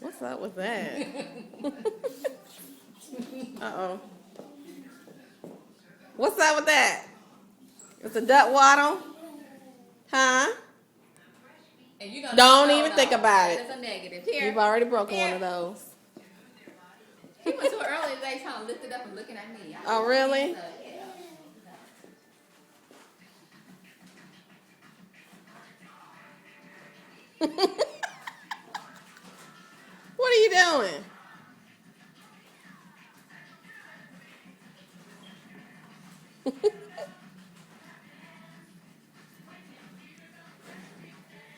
What's up with that? Uh-oh. What's up with that? It's a duck waddle? Huh? And you Don't even think about it. That's a negative. Here. You've already broken one of those. He was too early today trying to lift it up and looking at me. Oh, really? What are you doing?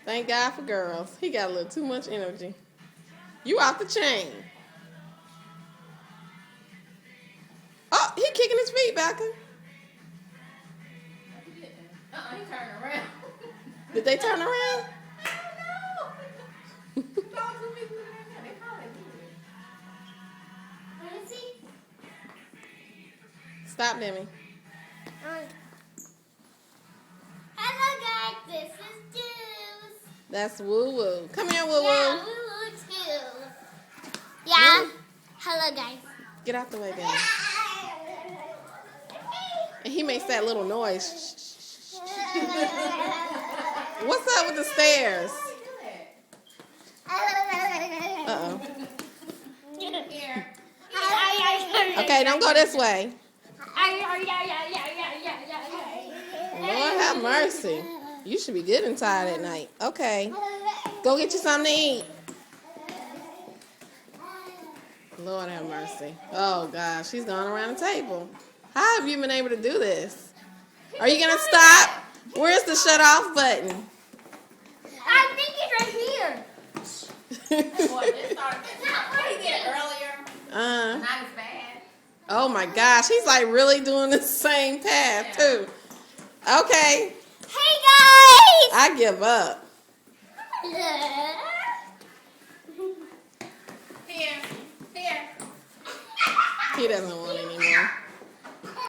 Thank God for girls. He got a little too much energy. You off the chain. Oh, he kicking his feet, Becca. He turned around. Did they turn around? I don't know. Dogs will be looking at that. They probably do. Let me see. Stop, Demi. Hello guys, this is Juice. That's Woo Woo. Come here, Woo Woo. Yeah, Woo Woo too. Yeah. Woo. Hello guys. Get out the way, Demi. And he makes that little noise. What's up with the stairs? Uh-oh. Here. Okay, don't go this way. Lord have mercy. You should be good and tired at night. Okay. Go get you something to eat. Lord have mercy. Oh, gosh. She's going around the table. How have you been able to do this? Are you going to stop? Where's the shut off button? I think it's right here. Boy, this started. He did it earlier. Not as bad. Oh, my gosh. He's like really doing the same path, too. Okay. Hey guys. I give up. Here. He doesn't want anymore.